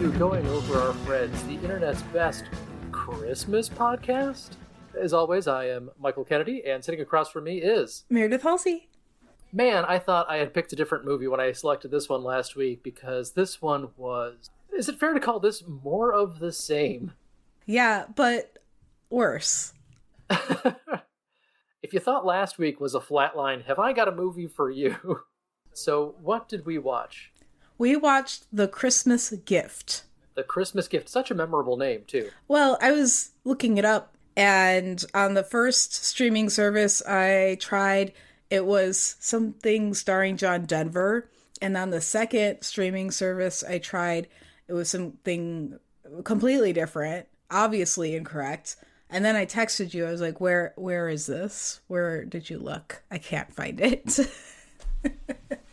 to Going Over Our Friends, the internet's best Christmas podcast. As always, I am Michael Kennedy, and sitting across from me is... Meredith Halsey. Man, I thought I had picked a different movie when I selected this one last week, because this one was... Is it fair to call this more of the same? Yeah, but worse. If you thought last week was a flatline, have I got a movie for you? So, what did we watch? We watched The Christmas Gift. The Christmas Gift. Such a memorable name, too. Well, I was looking it up, and on the first streaming service I tried, it was something starring John Denver. And on the second streaming service I tried, it was something completely different, obviously incorrect. And then I texted you. I was like, where is this? Where did you look? I can't find it.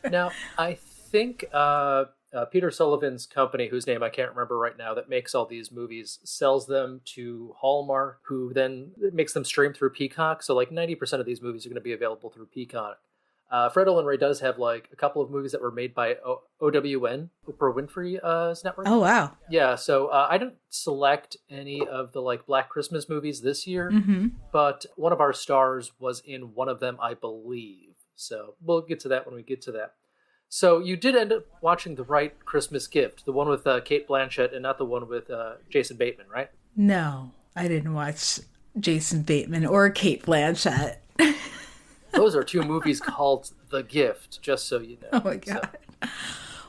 Now, I think Peter Sullivan's company, whose name I can't remember right now, that makes all these movies, sells them to Hallmark, who then makes them stream through Peacock. So like 90% of these movies are going to be available through Peacock. Fred Olen Ray does have like a couple of movies that were made by OWN, Oprah Winfrey's network. Oh, wow. Yeah, so I didn't select any of the like Black Christmas movies this year, but one of our stars was in one of them, I believe. So we'll get to that when we get to that. So you did end up watching The Right Christmas Gift, the one with Cate Blanchett and not the one with Jason Bateman, right? No, I didn't watch Jason Bateman or Cate Blanchett. Those are two movies called The Gift, just so you know. Oh my God. So.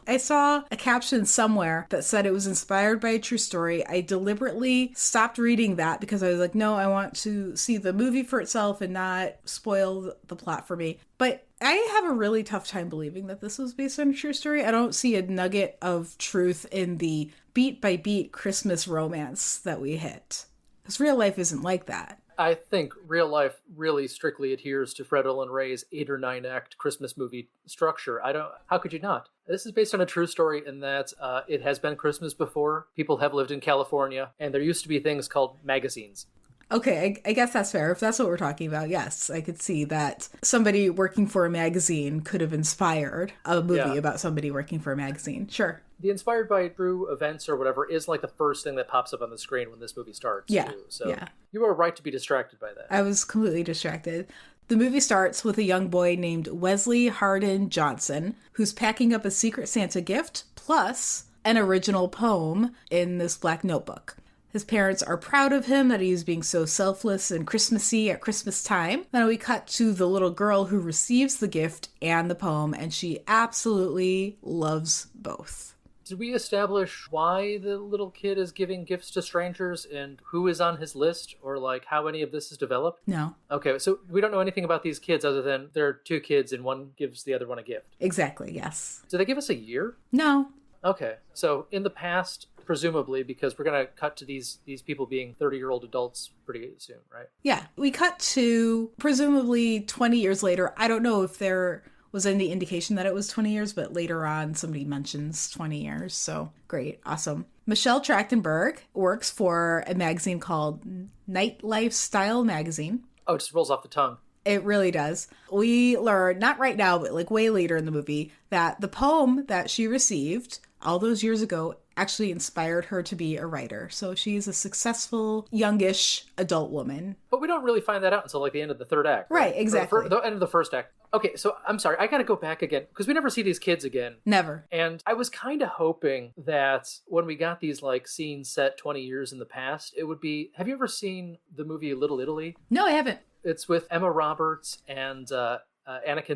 I saw a caption somewhere that said it was inspired by a true story. I deliberately stopped reading that because I was like, no, I want to see the movie for itself and not spoil the plot for me. But I have a really tough time believing that this was based on a true story. I don't see a nugget of truth in the beat by beat Christmas romance that we hit. Because real life isn't like that. I think real life really strictly adheres to Fred Olen Ray's 8 or 9 act Christmas movie structure. How could you not? This is based on a true story in that it has been Christmas before. People have lived in California, and there used to be things called magazines. Okay, I guess that's fair. If that's what we're talking about, yes, I could see that somebody working for a magazine could have inspired a movie about somebody working for a magazine. Sure. The inspired by true events or whatever is like the first thing that pops up on the screen when this movie starts. Yeah. Too. So you were right to be distracted by that. I was completely distracted. The movie starts with a young boy named Wesley Hardin Johnson, who's packing up a Secret Santa gift plus an original poem in this black notebook. His parents are proud of him that he's being so selfless and Christmassy at Christmas time. Then we cut to the little girl who receives the gift and the poem, and she absolutely loves both. Did we establish why the little kid is giving gifts to strangers and who is on his list, or like how any of this is developed? No. Okay, so we don't know anything about these kids other than there are two kids and one gives the other one a gift. Exactly, yes. Did they give us a year? No. Okay, so in the past, presumably, because we're going to cut to these people being 30-year-old adults pretty soon, right? Yeah, we cut to presumably 20 years later. I don't know if there was any indication that it was 20 years, but later on somebody mentions 20 years. So great, awesome. Michelle Trachtenberg works for a magazine called Nightlife Style Magazine. Oh, it just rolls off the tongue. It really does. We learn, not right now, but like way later in the movie, that the poem that she received all those years ago actually inspired her to be a writer. So she's a successful, youngish adult woman. But we don't really find that out until like the end of the third act. Right, exactly. Or the end of the first act. Okay, so I'm sorry, I gotta go back again, because we never see these kids again. Never. And I was kind of hoping that when we got these like scenes set 20 years in the past, it would be... Have you ever seen the movie Little Italy? No, I haven't. It's with Emma Roberts and Anakin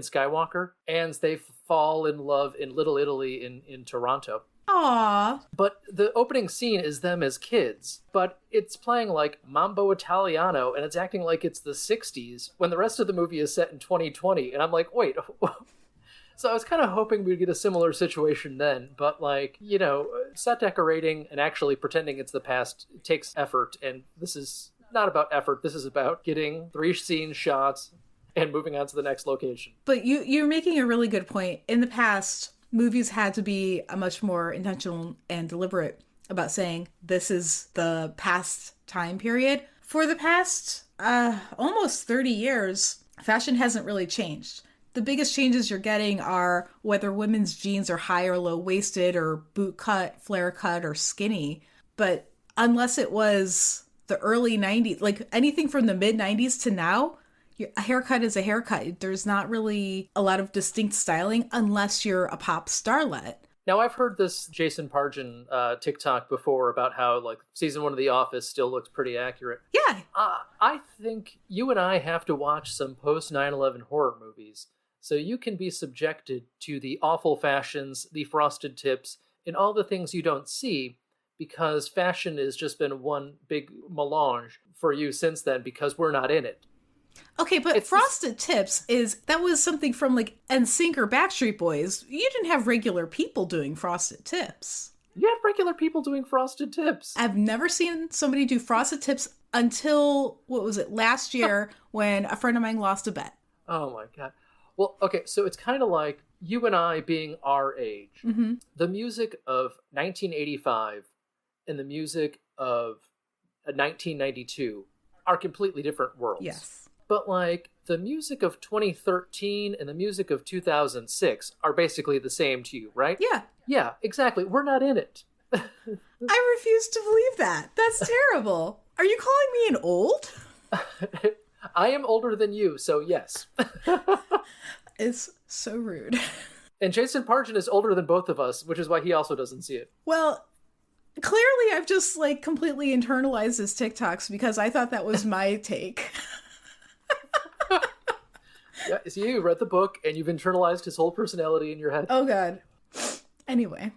Skywalker, and they fall in love in Little Italy in Toronto. Aww. But the opening scene is them as kids, but it's playing like Mambo Italiano, and it's acting like it's the 60s, when the rest of the movie is set in 2020, and I'm like, wait... So I was kind of hoping we'd get a similar situation then, but like, you know, set decorating and actually pretending it's the past takes effort, and this is not about effort, this is about getting 3 scene shots and moving on to the next location. But you're making a really good point. In the past, movies had to be a much more intentional and deliberate about saying this is the past time period. For the past almost 30 years, fashion hasn't really changed. The biggest changes you're getting are whether women's jeans are high or low waisted or boot cut, flare cut, or skinny. But unless it was the early 90s, like anything from the mid 90s to now, a haircut is a haircut. There's not really a lot of distinct styling unless you're a pop starlet. Now, I've heard this Jason Pargin TikTok before about how, like, season 1 of The Office still looks pretty accurate. Yeah. I think you and I have to watch some post 9/11 horror movies so you can be subjected to the awful fashions, the frosted tips, and all the things you don't see, because fashion has just been one big melange for you since then because we're not in it. Okay, but frosted tips that was something from like NSYNC or Backstreet Boys. You didn't have regular people doing frosted tips. You had regular people doing frosted tips. I've never seen somebody do frosted tips until, what was it, last year when a friend of mine lost a bet. Oh my God. Well, okay, so it's kind of like you and I being our age. Mm-hmm. The music of 1985 and the music of 1992 are completely different worlds. Yes. But, like, the music of 2013 and the music of 2006 are basically the same to you, right? Yeah. Yeah, exactly. We're not in it. I refuse to believe that. That's terrible. Are you calling me an old? I am older than you, so yes. It's so rude. And Jason Pargin is older than both of us, which is why he also doesn't see it. Well, clearly I've just, like, completely internalized his TikToks because I thought that was my take. Yeah, see, you read the book and you've internalized his whole personality in your head. Oh, God. Anyway,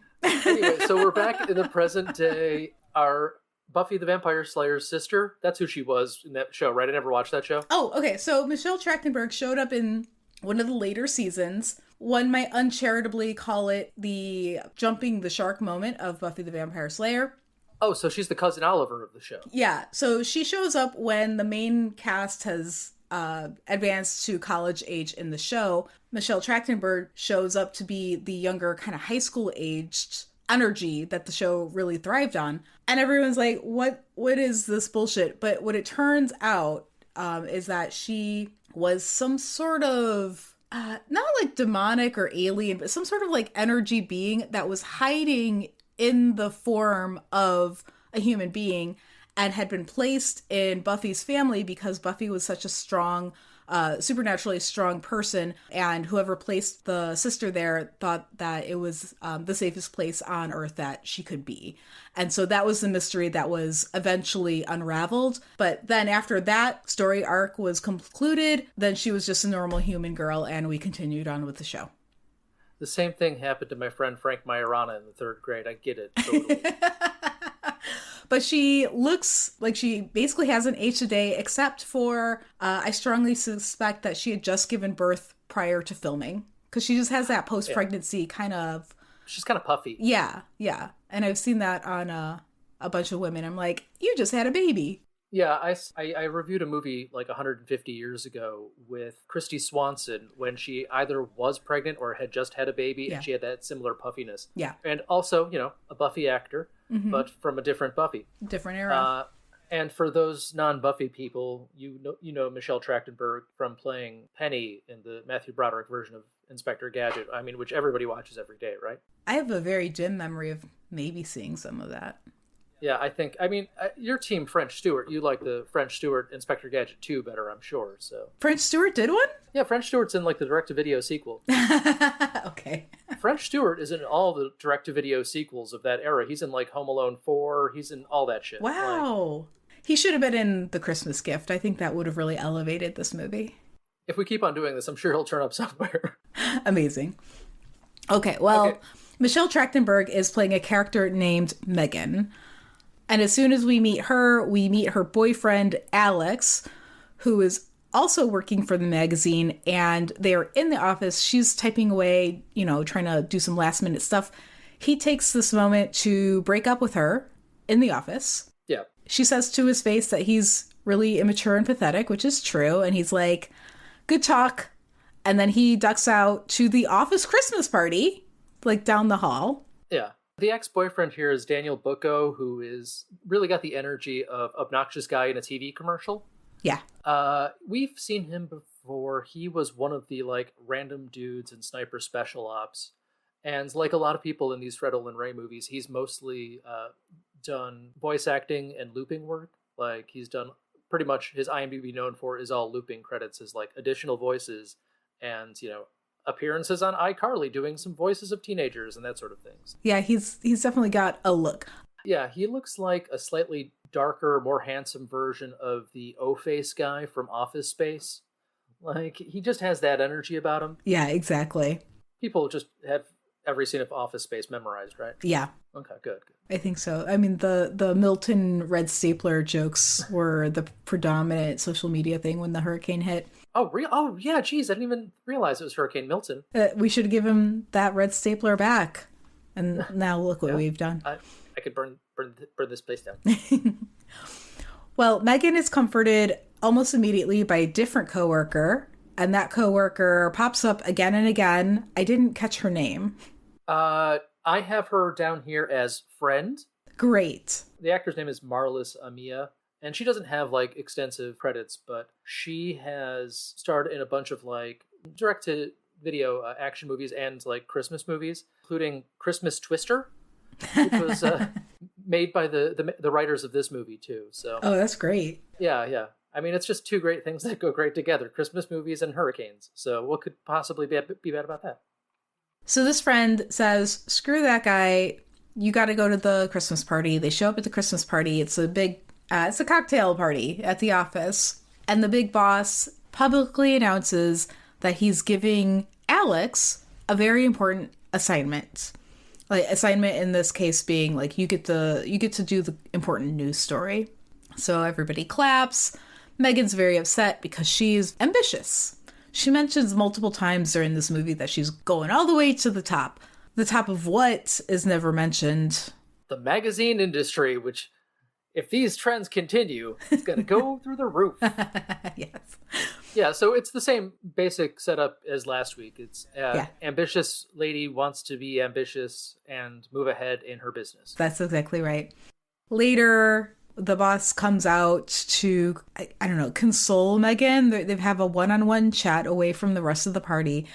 so we're back in the present day. Our Buffy the Vampire Slayer's sister, that's who she was in that show, right? I never watched that show. Oh, okay. So Michelle Trachtenberg showed up in one of the later seasons. One might uncharitably call it the jumping the shark moment of Buffy the Vampire Slayer. Oh, so she's the cousin Oliver of the show. Yeah. So she shows up when the main cast has advanced to college age in the show. Michelle Trachtenberg shows up to be the younger, kind of high school aged energy that the show really thrived on. And everyone's like, what is this bullshit? But what it turns out is that she was some sort of not like demonic or alien, but some sort of like energy being that was hiding in the form of a human being and had been placed in Buffy's family because Buffy was such a strong, supernaturally strong person, and whoever placed the sister there thought that it was the safest place on Earth that she could be. And so that was the mystery that was eventually unraveled. But then after that story arc was concluded, then she was just a normal human girl, and we continued on with the show. The same thing happened to my friend Frank Majorana in the 3rd grade. I get it, totally. But she looks like she basically hasn't aged a day, except for I strongly suspect that she had just given birth prior to filming. Because she just has that post-pregnancy kind of... She's kind of puffy. Yeah. And I've seen that on a bunch of women. I'm like, you just had a baby. Yeah, I reviewed a movie like 150 years ago with Christy Swanson when she either was pregnant or had just had a baby, and she had that similar puffiness. Yeah. And also, a Buffy actor, but from a different Buffy. Different era. And for those non-Buffy people, you know Michelle Trachtenberg from playing Penny in the Matthew Broderick version of Inspector Gadget, which everybody watches every day, right? I have a very dim memory of maybe seeing some of that. Yeah, your team French Stewart. You like the French Stewart Inspector Gadget 2 better, I'm sure. So French Stewart did one? Yeah, French Stewart's in like the direct-to-video sequel. Okay. French Stewart is in all the direct-to-video sequels of that era. He's in like Home Alone 4. He's in all that shit. Wow. He should have been in The Christmas Gift. I think that would have really elevated this movie. If we keep on doing this, I'm sure he'll turn up somewhere. Amazing. Okay, well, Michelle Trachtenberg is playing a character named Megan. And as soon as we meet her boyfriend, Alex, who is also working for the magazine, and they're in the office. She's typing away, trying to do some last minute stuff. He takes this moment to break up with her in the office. Yeah. She says to his face that he's really immature and pathetic, which is true. And he's like, good talk. And then he ducks out to the office Christmas party, like down the hall. Yeah. The ex-boyfriend here is Daniel Bucco, who is really got the energy of obnoxious guy in a TV commercial. Yeah. We've seen him for he was one of the like random dudes in Sniper Special Ops. And like a lot of people in these Fred Olen Ray movies, he's mostly done voice acting and looping work. Like he's done pretty much his IMDb known for is all looping credits as like additional voices and, you know, appearances on iCarly doing some voices of teenagers and that sort of things. Yeah, he's definitely got a look. Yeah, he looks like a slightly darker, more handsome version of the O-Face guy from Office Space. Like, he just has that energy about him. Yeah, exactly. People just have every scene of Office Space memorized, right? Yeah. Okay, good. I think so. I mean, the Milton red stapler jokes were the predominant social media thing when the hurricane hit. Oh, real? Oh, yeah, geez, I didn't even realize it was Hurricane Milton. We should give him that red stapler back. And now look what we've done. I could burn this place down. Well, Megan is comforted almost immediately by a different coworker, and that coworker pops up again and again. I didn't catch her name. I have her down here as Friend. Great. The actor's name is Marlis Amia, and she doesn't have like extensive credits, but she has starred in a bunch of like direct-to-video action movies and like Christmas movies, including Christmas Twister, which was made by the writers of this movie too. So that's great. Yeah. I mean, it's just two great things that go great together: Christmas movies and hurricanes. So what could possibly be bad about that? So this friend says, "Screw that guy. You got to go to the Christmas party." They show up at the Christmas party. It's a big, it's a cocktail party at the office, and the big boss publicly announces that he's giving Alex a very important assignment. Like assignment in this case being like you get to do the important news story. So everybody claps. Megan's very upset because she's ambitious. She mentions multiple times during this movie that she's going all the way to the top. The top of what is never mentioned. The magazine industry, which if these trends continue, it's going to go through the roof. Yes. Yeah, so it's the same basic setup as last week. It's ambitious lady wants to be ambitious and move ahead in her business. That's exactly right. Later, the boss comes out to, I don't know, console Megan. They have a one-on-one chat away from the rest of the party.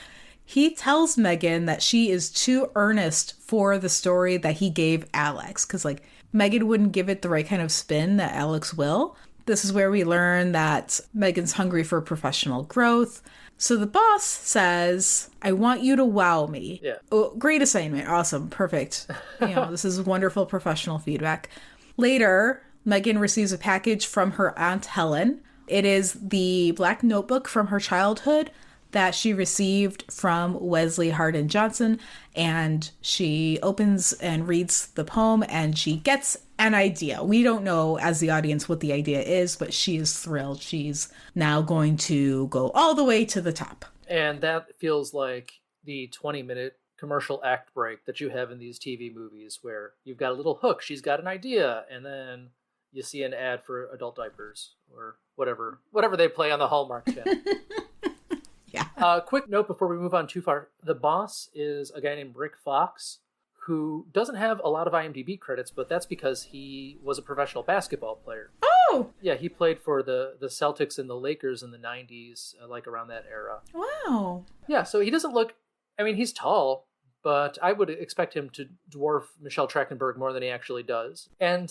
He tells Megan that she is too earnest for the story that he gave Alex. Because, like, Megan wouldn't give it the right kind of spin that Alex will. This is where we learn that Megan's hungry for professional growth. So the boss says, "I want you to wow me." Yeah. Oh, great assignment. Awesome. Perfect. This is wonderful professional feedback. Later, Megan receives a package from her Aunt Helen. It is the black notebook from her childhood that she received from Wesley Hardin Johnson, and she opens and reads the poem and she gets an idea. We don't know as the audience what the idea is, but she is thrilled. She's now going to go all the way to the top. And that feels like the 20-minute commercial act break that you have in these TV movies where you've got a little hook, she's got an idea, and then you see an ad for adult diapers or whatever they play on the Hallmark channel. Yeah. Quick note before we move on too far. The boss is a guy named Rick Fox, who doesn't have a lot of IMDb credits, but that's because he was a professional basketball player. Oh! Yeah, he played for the Celtics and the Lakers in the 90s, like around that era. Wow. Yeah, so he doesn't look... I mean, he's tall, but I would expect him to dwarf Michelle Trachtenberg more than he actually does. And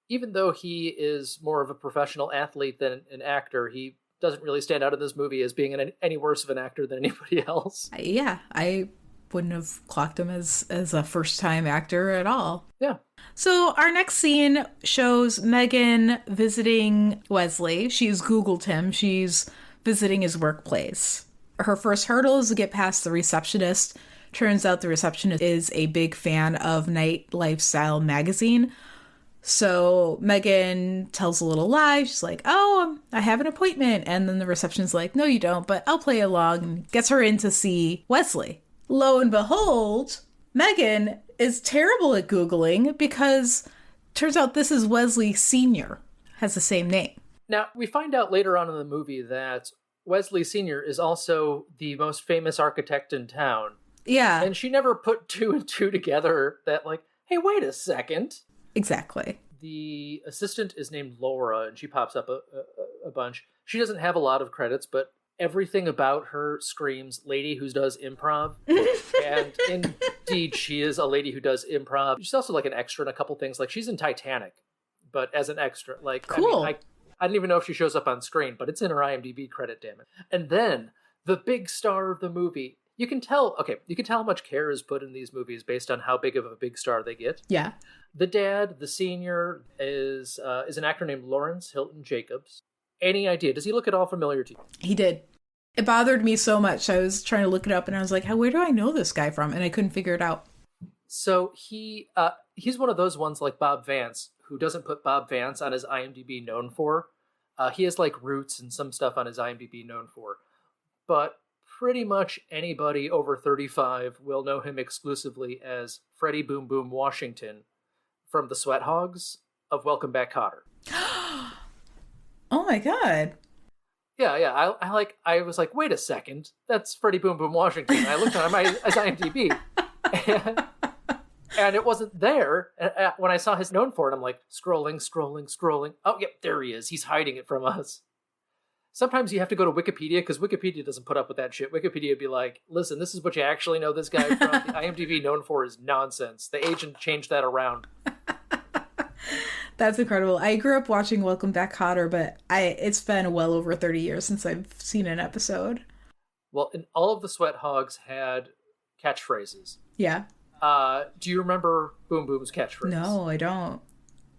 even though he is more of a professional athlete than an actor, he doesn't really stand out in this movie as being any worse of an actor than anybody else. Yeah, I wouldn't have clocked him as a first-time actor at all. Yeah. So our next scene shows Megan visiting Wesley. She's Googled him. She's visiting his workplace. Her first hurdle is to get past the receptionist. Turns out the receptionist is a big fan of Night Lifestyle magazine. So Megan tells a little lie. She's like, "Oh, I have an appointment." And then the receptionist's like, "No, you don't, but I'll play along," and gets her in to see Wesley. Lo and behold, Megan is terrible at Googling because turns out this is Wesley Sr. Has the same name. Now, we find out later on in the movie that Wesley Sr. is also the most famous architect in town. Yeah. And she never put two and two together that, like, hey, wait a second. Exactly. The assistant is named Laura, and she pops up a bunch. She doesn't have a lot of credits, but everything about her screams lady who does improv. And indeed, she is a lady who does improv. She's also like an extra in a couple things. Like she's in Titanic, but as an extra. Like, cool. I don't even know if she shows up on screen, but it's in her IMDb credit, damn it. And then the big star of the movie. You can tell how much care is put in these movies based on how big of a big star they get. Yeah. The dad, the senior, is an actor named Lawrence Hilton Jacobs. Any idea? Does he look at all familiar to you? He did. It bothered me so much. I was trying to look it up and I was like, where do I know this guy from? And I couldn't figure it out. So he's one of those ones like Bob Vance, who doesn't put Bob Vance on his IMDb known for. He has like roots and some stuff on his IMDb known for. But pretty much anybody over 35 will know him exclusively as Freddie Boom Boom Washington from the Sweat Hogs of Welcome Back, Kotter. Oh my God. Yeah. I was like, wait a second, that's Freddie Boom Boom Washington. I looked on his IMDb, and it wasn't there. And when I saw his known for it, I'm like, scrolling. Oh, yep, there he is. He's hiding it from us. Sometimes you have to go to Wikipedia because Wikipedia doesn't put up with that shit. Wikipedia would be like, listen, this is what you actually know this guy from. The IMDb known for is nonsense. The agent changed that around. That's incredible. I grew up watching Welcome Back, Kotter, but it's been well over 30 years since I've seen an episode. Well, and all of the Sweat Hogs had catchphrases. Yeah. Do you remember Boom Boom's catchphrase? No, I don't.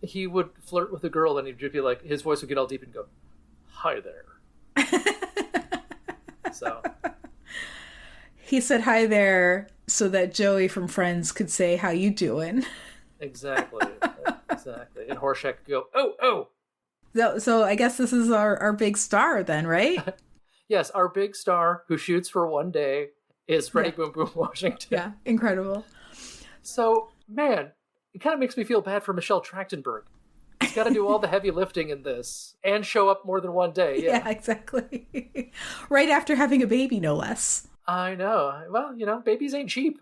He would flirt with a girl and he'd just be like, his voice would get all deep and go, hi there. So he said hi there so that Joey from Friends could say, how you doing? Exactly. And Horshack could go, oh. So I guess this is our big star then, right? Yes, our big star who shoots for one day is Freddie Boom Boom Washington. Yeah, incredible. So, man, it kind of makes me feel bad for Michelle Trachtenberg. She's got to do all the heavy lifting in this and show up more than one day. Yeah, exactly. Right after having a baby, no less. I know. Well, babies ain't cheap.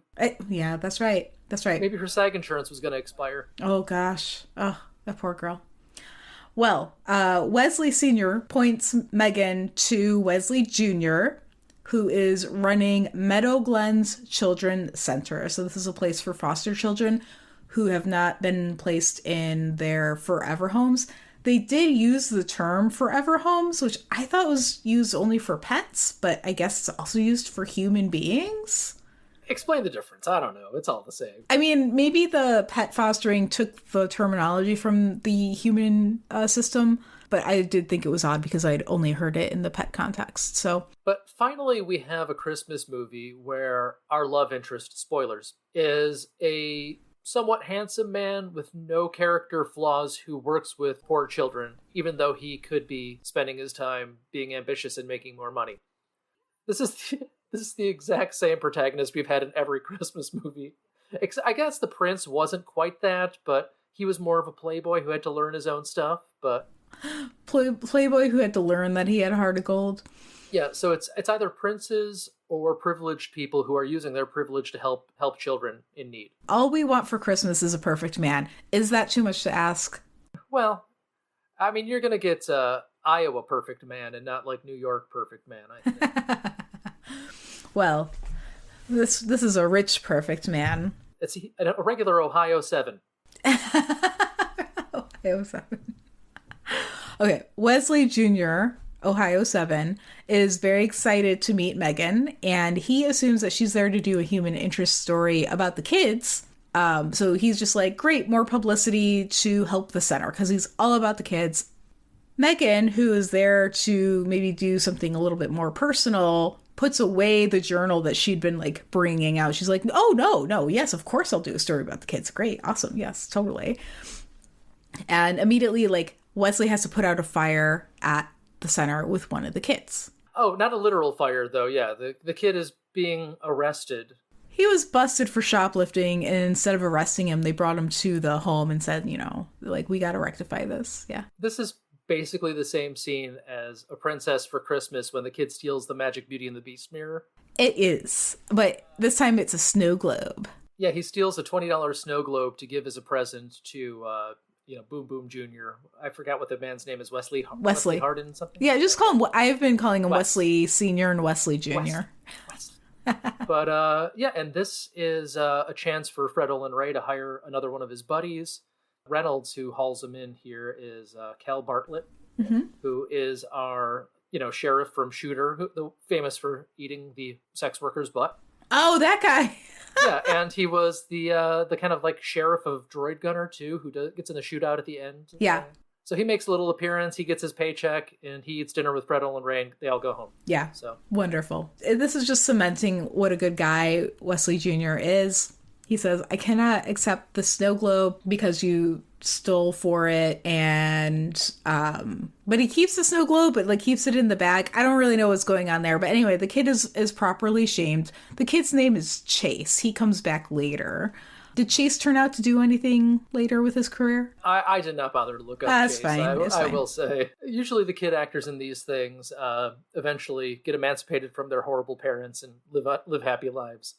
Yeah, that's right. Maybe her SAG insurance was going to expire. Oh, gosh. Oh, that poor girl. Well, Wesley Sr. points Megan to Wesley Jr., who is running Meadow Glens Children's Center. So this is a place for foster children who have not been placed in their forever homes. They did use the term forever homes, which I thought was used only for pets, but I guess it's also used for human beings. Explain the difference. I don't know. It's all the same. I mean, maybe the pet fostering took the terminology from the human system, but I did think it was odd because I'd only heard it in the pet context. So, but finally, we have a Christmas movie where our love interest, spoilers, is a somewhat handsome man with no character flaws who works with poor children, even though he could be spending his time being ambitious and making more money. This is the exact same protagonist we've had in every Christmas movie. I guess the prince wasn't quite that, but he was more of a playboy who had to learn his own stuff. But playboy who had to learn that he had a heart of gold. Yeah, so it's either princes or privileged people who are using their privilege to help children in need. All we want for Christmas is a perfect man. Is that too much to ask? Well, I mean, you're going to get Iowa perfect man and not like New York perfect man, I think. Well, this is a rich perfect man. It's a regular Ohio 7. Ohio 7. Okay, Wesley Jr., Ohio 7, is very excited to meet Megan, and he assumes that she's there to do a human interest story about the kids. So he's just like, great, more publicity to help the center, because he's all about the kids. Megan, who is there to maybe do something a little bit more personal, puts away the journal that she'd been like bringing out. She's like, oh, no, yes, of course I'll do a story about the kids. Great, awesome, yes, totally. And immediately, like, Wesley has to put out a fire at the center with one of the kids. Oh, not a literal fire, though. Yeah, the kid is being arrested. He was busted for shoplifting, and instead of arresting him, they brought him to the home and said, like, we got to rectify this. Yeah. This is basically the same scene as A Princess for Christmas when the kid steals the Magic Beauty and the Beast mirror. It is, but this time it's a snow globe. Yeah, he steals a $20 snow globe to give as a present to Boom Boom Jr. I forgot what the man's name is. Wesley Hardin something. Yeah, just call him. I've been calling him Wes. Wesley Senior and Wesley Junior. Wes. But and this is a chance for Fred Olen Ray to hire another one of his buddies. Reynolds, who hauls him in here, is Cal Bartlett, who is our sheriff from Shooter, famous for eating the sex worker's butt. Oh, that guy. Yeah, and he was the kind of like sheriff of Droid Gunner too, who gets in the shootout at the end. Yeah. So he makes a little appearance. He gets his paycheck, and he eats dinner with Fred Olen Ray, and they all go home. Yeah. So wonderful. This is just cementing what a good guy Wesley Jr. is. He says, "I cannot accept the snow globe because you stole for it," and but he keeps the snow globe, but like keeps it in the bag. I don't really know what's going on there, but anyway, the kid is properly shamed. The kid's name is Chase. He comes back later. Did Chase turn out to do anything later with his career? I did not bother to look up That's Chase. fine. I will say, usually the kid actors in these things eventually get emancipated from their horrible parents and live happy lives.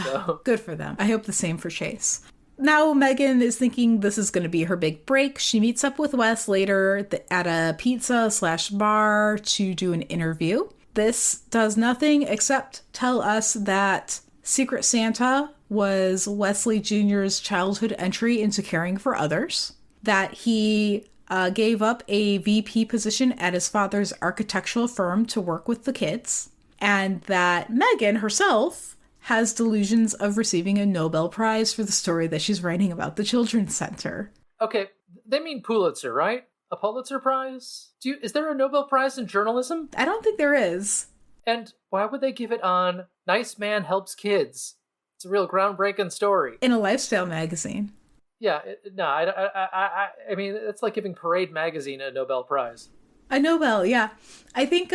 So. Good for them. I hope the same for Chase. Now Megan is thinking this is going to be her big break. She meets up with Wes later at a pizza/bar to do an interview. This does nothing except tell us that Secret Santa was Wesley Jr.'s childhood entry into caring for others, that he gave up a VP position at his father's architectural firm to work with the kids, and that Megan herself has delusions of receiving a Nobel Prize for the story that she's writing about the Children's Center. Okay, they mean Pulitzer, right? A Pulitzer Prize? Is there a Nobel Prize in journalism? I don't think there is. And why would they give it on Nice Man Helps Kids? It's a real groundbreaking story. In a lifestyle magazine. Yeah, I mean, it's like giving Parade Magazine a Nobel Prize. A Nobel, yeah. I think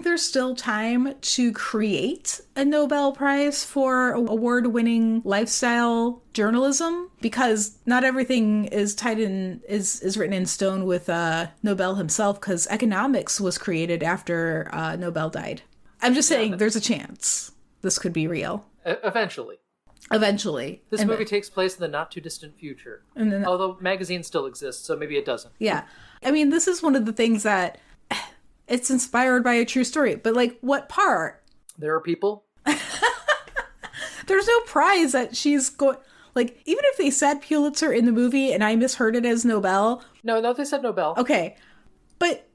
there's still time to create a Nobel Prize for award-winning lifestyle journalism, because not everything is written in stone with Nobel himself, because economics was created after Nobel died. I'm just saying there's a chance this could be real. Eventually. This movie takes place in the not-too-distant future. And then, although magazines still exist, so maybe it doesn't. Yeah. I mean, this is one of the things that... It's inspired by a true story, but like, what part? There are people. There's no prize that she's going. Like, even if they said Pulitzer in the movie and I misheard it as Nobel. No, they said Nobel. Okay, but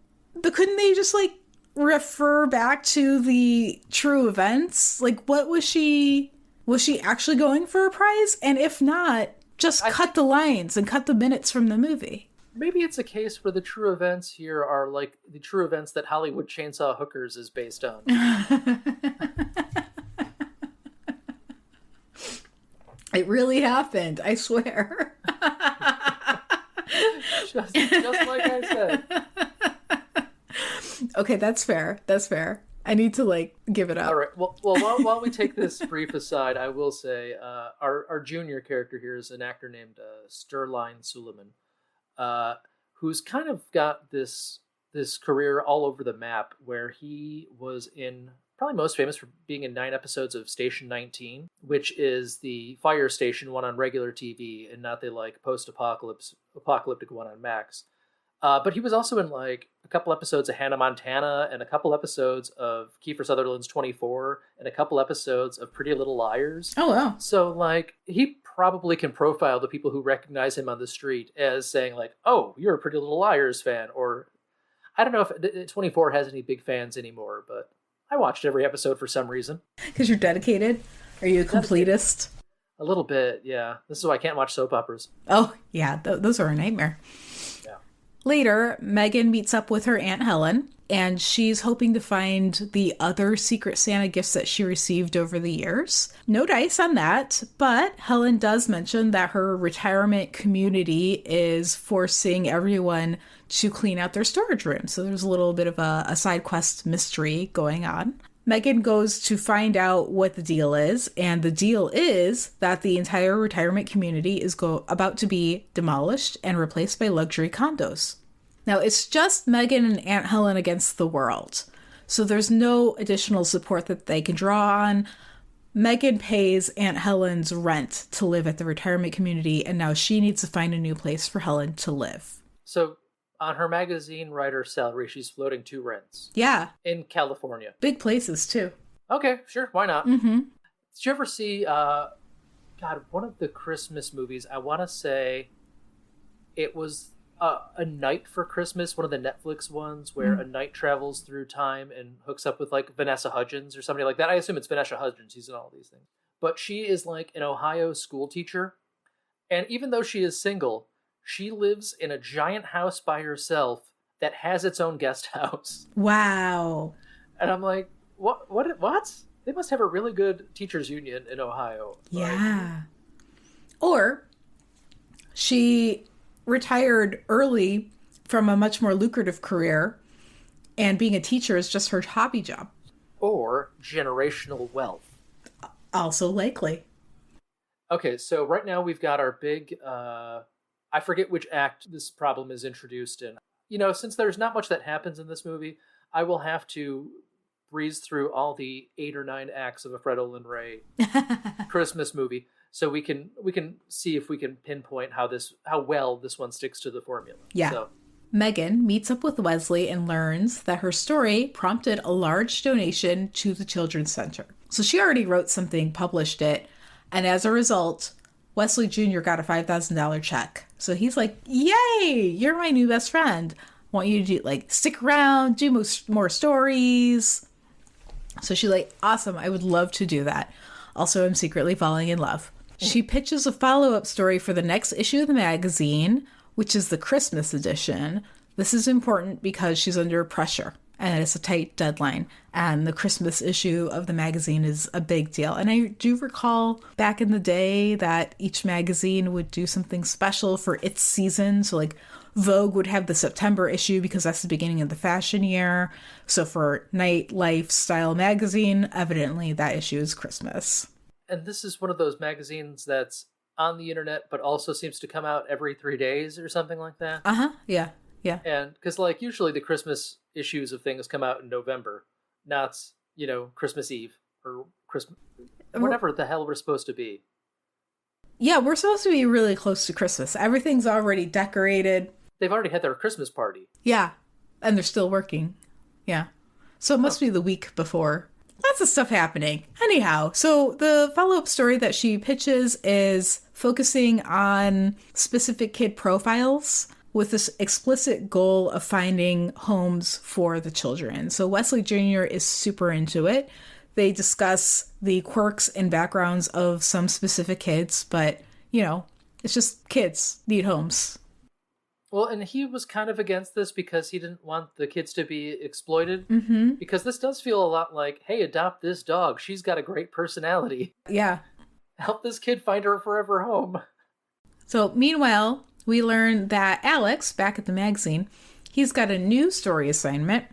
couldn't they just like refer back to the true events? Like, what was she? Was she actually going for a prize? And if not, just cut the lines and cut the minutes from the movie. Maybe it's a case where the true events here are like the true events that Hollywood Chainsaw Hookers is based on. It really happened, I swear. just like I said. Okay, that's fair. I need to like give it up. All right. Well, while we take this brief aside, I will say our junior character here is an actor named Sterling Suleiman. Who's kind of got this career all over the map, where he was probably most famous for being in 9 episodes of Station 19, which is the fire station one on regular TV and not the like post-apocalyptic one on Max. But he was also in like a couple episodes of Hannah Montana and a couple episodes of Kiefer Sutherland's 24 and a couple episodes of Pretty Little Liars. Oh, wow. So like he probably can profile the people who recognize him on the street as saying like, oh, you're a Pretty Little Liars fan. Or I don't know if 24 has any big fans anymore, but I watched every episode for some reason. Because you're dedicated? Are you a completist? A little bit, yeah. This is why I can't watch soap operas. Oh, yeah. Those are a nightmare. Yeah. Later, Megan meets up with her Aunt Helen, and she's hoping to find the other Secret Santa gifts that she received over the years. No dice on that, but Helen does mention that her retirement community is forcing everyone to clean out their storage room. So there's a little bit of a side quest mystery going on. Megan goes to find out what the deal is, and the deal is that the entire retirement community is about to be demolished and replaced by luxury condos. Now, it's just Megan and Aunt Helen against the world, so there's no additional support that they can draw on, Megan pays Aunt Helen's rent to live at the retirement community, and now she needs to find a new place for Helen to live. So on her magazine writer salary, she's floating 2 rents. Yeah. In California. Big places, too. Okay, sure. Why not? Mm-hmm. Did you ever see, one of the Christmas movies, I want to say it was A Night for Christmas, one of the Netflix ones where a knight travels through time and hooks up with like Vanessa Hudgens or somebody like that. I assume it's Vanessa Hudgens. She's in all these things. But she is like an Ohio school teacher. And even though she is single, she lives in a giant house by herself that has its own guest house. Wow. And I'm like, what? They must have a really good teachers union in Ohio. Yeah. Or she retired early from a much more lucrative career, and being a teacher is just her hobby job. Or generational wealth. Also likely. Okay, so right now we've got our big, I forget which act this problem is introduced in. You know, since there's not much that happens in this movie, I will have to breeze through all the 8 or 9 acts of a Fred Olin Ray Christmas movie. So we can see if we can pinpoint how well this one sticks to the formula. Yeah. So. Megan meets up with Wesley and learns that her story prompted a large donation to the Children's Center. So she already wrote something, published it, and as a result, Wesley Jr. got a $5,000 check. So he's like, yay, you're my new best friend. Want you to stick around, do more stories. So she's like, awesome, I would love to do that. Also, I'm secretly falling in love. She pitches a follow-up story for the next issue of the magazine, which is the Christmas edition. This is important because she's under pressure and it's a tight deadline. And the Christmas issue of the magazine is a big deal. And I do recall back in the day that each magazine would do something special for its season. So Vogue would have the September issue because that's the beginning of the fashion year. So for Night Lifestyle magazine, evidently that issue is Christmas. And this is one of those magazines that's on the internet, but also seems to come out every 3 days or something like that. Uh-huh. Yeah. Yeah. And because usually the Christmas issues of things come out in November, not, Christmas Eve or Christmas, whatever the hell we're supposed to be. Yeah, we're supposed to be really close to Christmas. Everything's already decorated. They've already had their Christmas party. Yeah. And they're still working. Yeah. So it must be the week before. Lots of stuff happening. Anyhow, so the follow-up story that she pitches is focusing on specific kid profiles with this explicit goal of finding homes for the children. So Wesley Jr. is super into it. They discuss the quirks and backgrounds of some specific kids, but, it's just kids need homes. Well, and he was kind of against this because he didn't want the kids to be exploited. Mm-hmm. Because this does feel a lot like, hey, adopt this dog. She's got a great personality. Yeah. Help this kid find her forever home. So meanwhile, we learn that Alex, back at the magazine, he's got a new story assignment.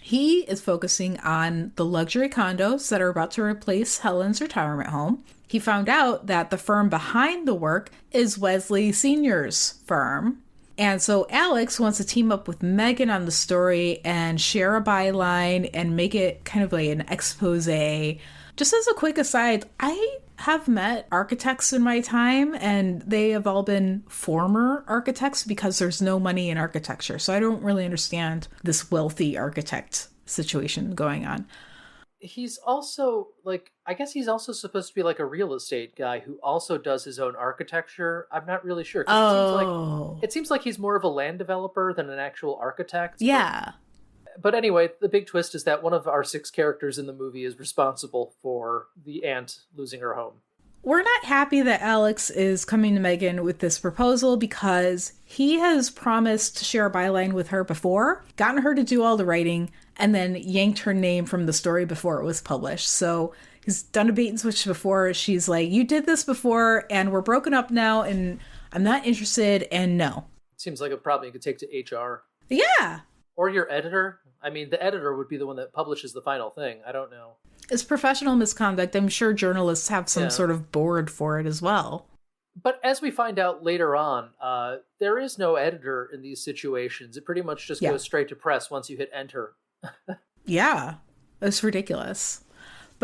He is focusing on the luxury condos that are about to replace Helen's retirement home. He found out that the firm behind the work is Wesley Sr.'s firm. And so Alex wants to team up with Megan on the story and share a byline and make it kind of like an expose. Just as a quick aside, I have met architects in my time and they have all been former architects because there's no money in architecture. So I don't really understand this wealthy architect situation going on. He's also I guess he's also supposed to be like a real estate guy who also does his own architecture. I'm not really sure. It seems like he's more of a land developer than an actual architect. Yeah. But anyway, the big twist is that one of our 6 characters in the movie is responsible for the aunt losing her home. We're not happy that Alex is coming to Megan with this proposal because he has promised to share a byline with her before, gotten her to do all the writing, and then yanked her name from the story before it was published. So he's done a bait and switch before. She's like, you did this before, and we're broken up now, and I'm not interested, and no. Seems like a problem you could take to HR. Yeah. Or your editor. I mean, the editor would be the one that publishes the final thing. I don't know. It's professional misconduct. I'm sure journalists have some sort of board for it as well. But as we find out later on, there is no editor in these situations. It pretty much just goes straight to press once you hit enter. Yeah, it's ridiculous.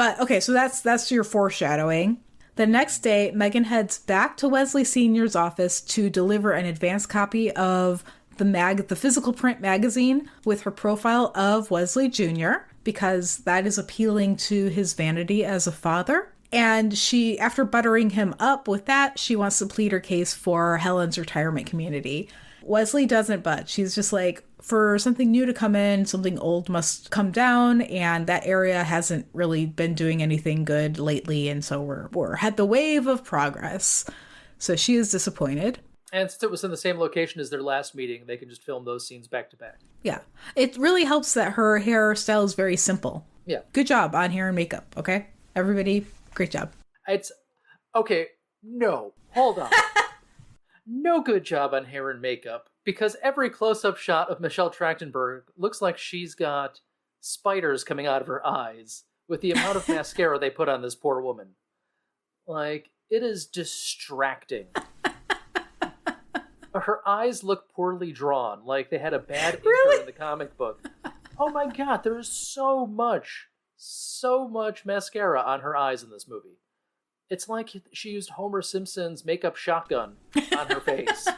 But okay, so that's your foreshadowing. The next day, Megan heads back to Wesley Sr.'s office to deliver an advance copy of the physical print magazine with her profile of Wesley Jr., because that is appealing to his vanity as a father. And she, after buttering him up with that, she wants to plead her case for Helen's retirement community. Wesley doesn't budge. She's just like, for something new to come in, something old must come down, and that area hasn't really been doing anything good lately, and so we're at the wave of progress. So she is disappointed. And since it was in the same location as their last meeting, they can just film those scenes back to back. Yeah. It really helps that her hairstyle is very simple. Yeah. Good job on hair and makeup, okay? Everybody, great job. It's... Okay, no. Hold on. No good job on hair and makeup, because every close-up shot of Michelle Trachtenberg looks like she's got spiders coming out of her eyes with the amount of mascara they put on this poor woman. Like, it is distracting. Her eyes look poorly drawn, like they had a bad inker in the comic book. Oh my god, there is so much mascara on her eyes in this movie. It's like she used Homer Simpson's makeup shotgun on her face.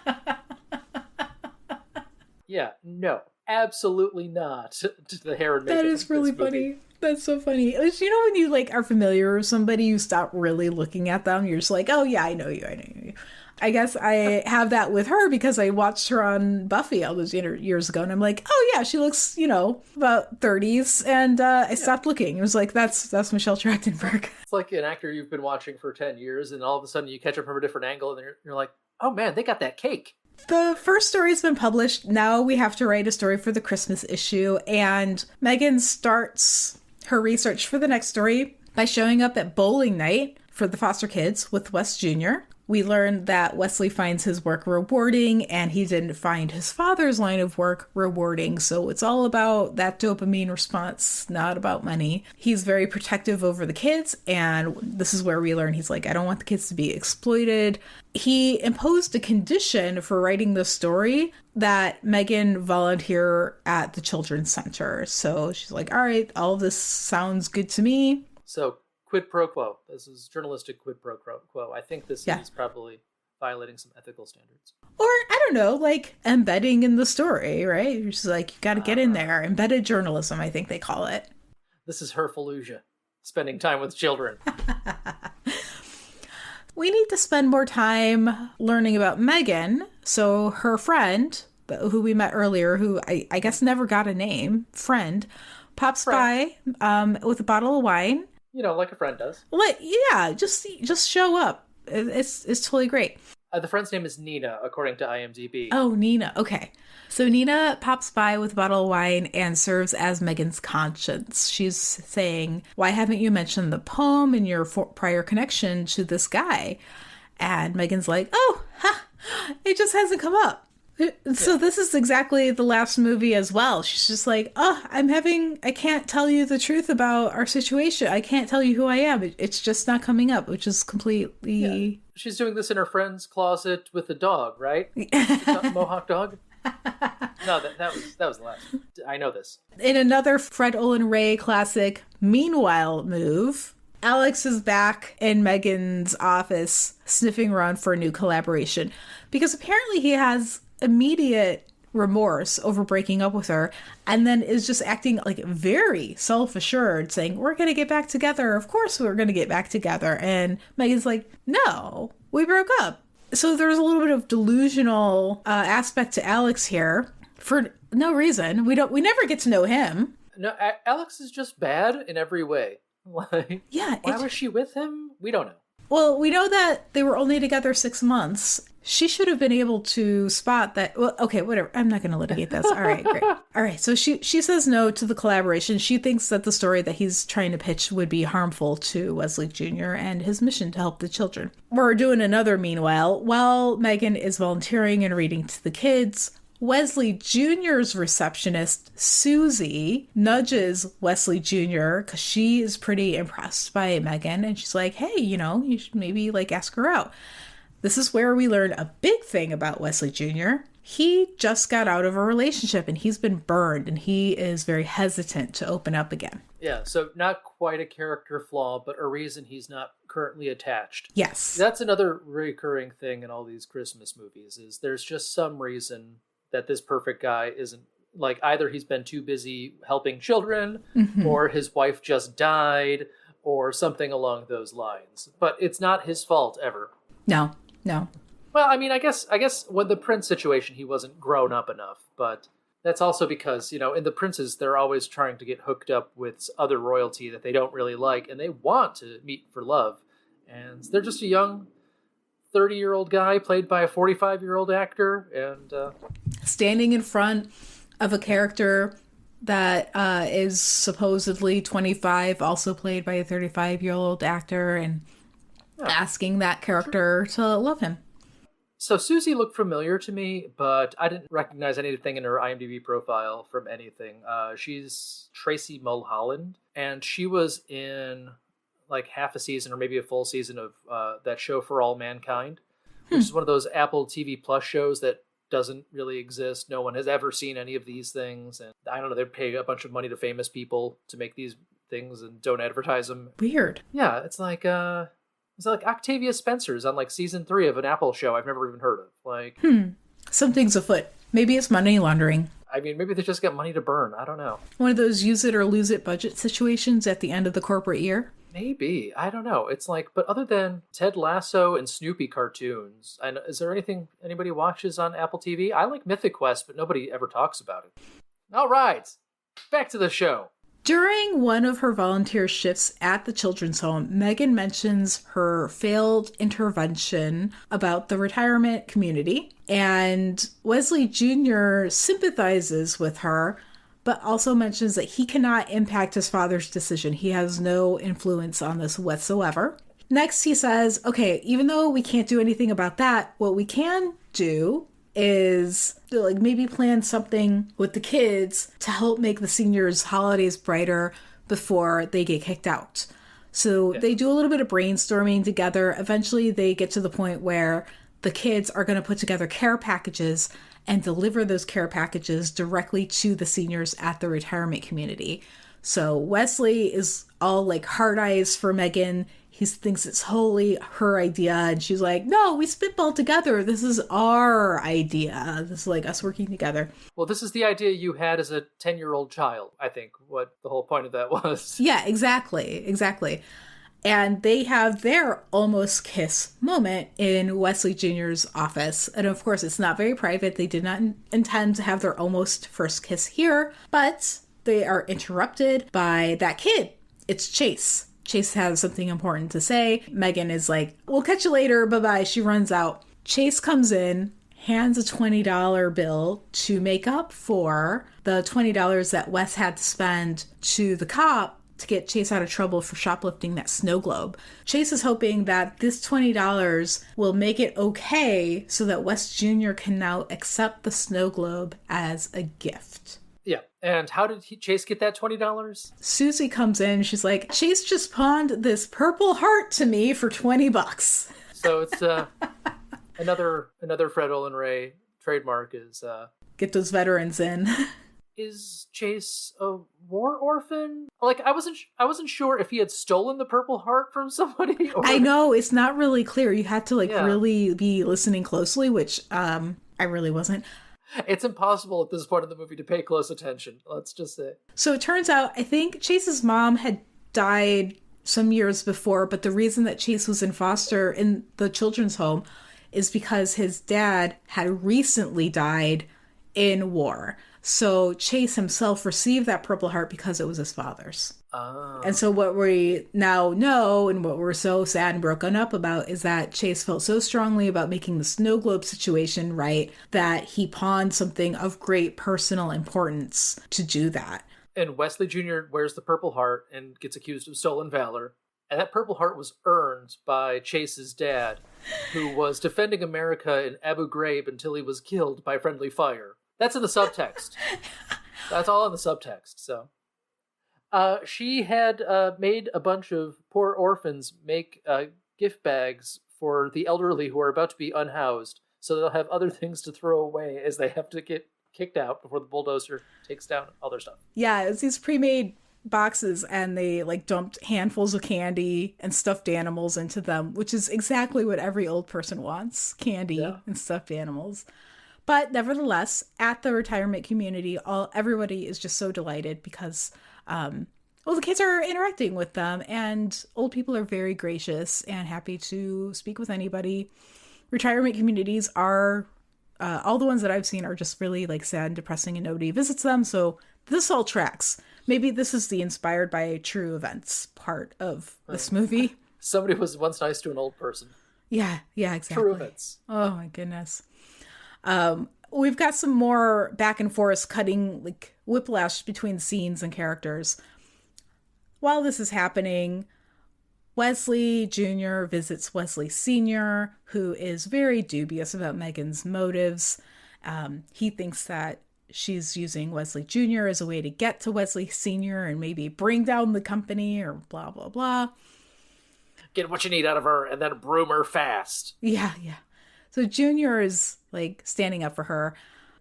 Yeah, no, absolutely not to the hair and makeup. That is really funny. That's so funny. It's, you know, when you like are familiar with somebody, you stop really looking at them. You're just like, oh yeah, I know you. I guess I have that with her because I watched her on Buffy all those years ago, and I'm like, oh yeah, she looks, about 30s, and I stopped looking. It was like, that's Michelle Trachtenberg. It's like an actor you've been watching for 10 years, and all of a sudden you catch up from a different angle, and you're like, oh man, they got that cake. The first story's been published. Now we have to write a story for the Christmas issue, and Megan starts her research for the next story by showing up at bowling night for the foster kids with Wes Jr. We learned that Wesley finds his work rewarding, and he didn't find his father's line of work rewarding. So it's all about that dopamine response, not about money. He's very protective over the kids, and this is where we learn he's like, I don't want the kids to be exploited. He imposed a condition for writing the story that Megan volunteer at the children's center. So she's like, all right, all of this sounds good to me. So quid pro quo. This is journalistic quid pro quo. I think this is probably violating some ethical standards. Or, I don't know, like embedding in the story, right? You're just like, you got to get in there. Embedded journalism, I think they call it. This is herphallusia. Spending time with children. We need to spend more time learning about Megan. So her friend, who we met earlier, who I guess never got a name, pops by with a bottle of wine. Like a friend does. Just show up. It's totally great. The friend's name is Nina, according to IMDb. Oh, Nina. Okay. So Nina pops by with a bottle of wine and serves as Megan's conscience. She's saying, why haven't you mentioned the poem in your prior connection to this guy? And Megan's like, it just hasn't come up. So this is exactly the last movie as well. She's just like, I can't tell you the truth about our situation. I can't tell you who I am. It's just not coming up, which is completely... Yeah. She's doing this in her friend's closet with a dog, right? Mohawk dog? No, that was the last. I know this. In another Fred Olen Ray classic, Meanwhile move, Alex is back in Megan's office sniffing around for a new collaboration because apparently he has immediate remorse over breaking up with her, and then is just acting like very self-assured, saying, we're gonna get back together, of course we're gonna get back together. And Megan's like, no, we broke up. So there's a little bit of delusional aspect to Alex here for no reason. We never get to know him. No, Alex is just bad in every way. Why was she with him? We don't know. Well, we know that they were only together 6 months. She should have been able to spot that. Well, okay, whatever. I'm not going to litigate this. All right, great. All right, so she says no to the collaboration. She thinks that the story that he's trying to pitch would be harmful to Wesley Jr. and his mission to help the children. We're doing another meanwhile. While Megan is volunteering and reading to the kids, Wesley Jr.'s receptionist, Susie, nudges Wesley Jr. because she is pretty impressed by Megan. And she's like, hey, you should maybe ask her out. This is where we learn a big thing about Wesley Jr. He just got out of a relationship and he's been burned and he is very hesitant to open up again. Yeah, so not quite a character flaw, but a reason he's not currently attached. Yes. That's another recurring thing in all these Christmas movies, is there's just some reason that this perfect guy isn't, like, either he's been too busy helping children, or his wife just died, or something along those lines. But it's not his fault ever. No. Well, I mean, I guess with the prince situation, he wasn't grown up enough, but that's also because, in the princes, they're always trying to get hooked up with other royalty that they don't really like, and they want to meet for love. And they're just a young 30-year-old guy played by a 45-year-old actor, and standing in front of a character that is supposedly 25, also played by a 35-year-old actor, and asking that character to love him. So Susie looked familiar to me, but I didn't recognize anything in her IMDb profile from anything. She's Tracy Mulholland, and she was in like half a season or maybe a full season of that show For All Mankind, which is one of those Apple TV Plus shows that doesn't really exist. No one has ever seen any of these things, and I don't know, they pay a bunch of money to famous people to make these things and don't advertise them. Weird. Yeah, it's like Octavia Spencer's on like season 3 of an Apple show I've never even heard of. Like, something's afoot. Maybe it's money laundering. I mean, maybe they just got money to burn. I don't know. One of those use it or lose it budget situations at the end of the corporate year. Maybe. I don't know. It's like, but other than Ted Lasso and Snoopy cartoons, and is there anything anybody watches on Apple TV? I like Mythic Quest, but nobody ever talks about it. All right, back to the show. During one of her volunteer shifts at the children's home, Megan mentions her failed intervention about the retirement community, and Wesley Jr. sympathizes with her, but also mentions that he cannot impact his father's decision. He has no influence on this whatsoever. Next, he says, okay, even though we can't do anything about that, what we can do is like maybe plan something with the kids to help make the seniors' holidays brighter before they get kicked out. So they do a little bit of brainstorming together. Eventually, they get to the point where the kids are going to put together care packages and deliver those care packages directly to the seniors at the retirement community. So Wesley is all like hard eyes for Megan. He thinks it's wholly her idea. And she's like, no, we spitball together. This is our idea. This is like us working together. Well, this is the idea you had as a 10-year-old child, I think, what the whole point of that was. Yeah, exactly. And they have their almost kiss moment in Wesley Jr.'s office. And of course, it's not very private. They did not intend to have their almost first kiss here, but they are interrupted by that kid. It's Chase. Chase has something important to say. Megan is like, we'll catch you later. Bye-bye. She runs out. Chase comes in, hands a $20 bill to make up for the $20 that Wes had to spend to the cop to get Chase out of trouble for shoplifting that snow globe. Chase is hoping that this $20 will make it okay so that Wes Jr. can now accept the snow globe as a gift. Yeah. And how did Chase get that $20? Susie comes in. She's like, Chase just pawned this purple heart to me for $20. So it's another Fred Olen Ray trademark is get those veterans in. Is Chase a war orphan? Like, I wasn't sure if he had stolen the Purple Heart from somebody. Or... I know, it's not really clear. You had to really be listening closely, which I really wasn't. It's impossible at this point in the movie to pay close attention, let's just say. So it turns out, I think Chase's mom had died some years before, but the reason that Chase was in foster in the children's home is because his dad had recently died in war. So Chase himself received that Purple Heart because it was his father's. Oh. And so what we now know and what we're so sad and broken up about is that Chase felt so strongly about making the snow globe situation right that he pawned something of great personal importance to do that. And Wesley Jr. wears the Purple Heart and gets accused of stolen valor. And that Purple Heart was earned by Chase's dad, who was defending America in Abu Ghraib until he was killed by friendly fire. That's in the subtext. That's all in the subtext, so... she had made a bunch of poor orphans make gift bags for the elderly who are about to be unhoused. so they'll have other things to throw away as they have to get kicked out before the bulldozer takes down all their stuff. Yeah, it's these pre-made boxes, and they like dumped handfuls of candy and stuffed animals into them, which is exactly what every old person wants, candy and stuffed animals. But nevertheless, at the retirement community, everybody is just so delighted because the kids are interacting with them, and old people are very gracious and happy to speak with anybody. Retirement communities are, all the ones that I've seen are just really like sad and depressing, and nobody visits them. So this all tracks. Maybe this is the inspired by true events part of this movie. Somebody was once nice to an old person. Yeah, exactly. True events. Oh my goodness. We've got some more back and forth cutting, like whiplash between scenes and characters. While this is happening, Wesley Jr. visits Wesley Sr., who is very dubious about Megan's motives. He thinks that she's using Wesley Jr. as a way to get to Wesley Sr. and maybe bring down the company or blah, blah, blah. Get what you need out of her and then broom her fast. Yeah. So Jr. is like standing up for her.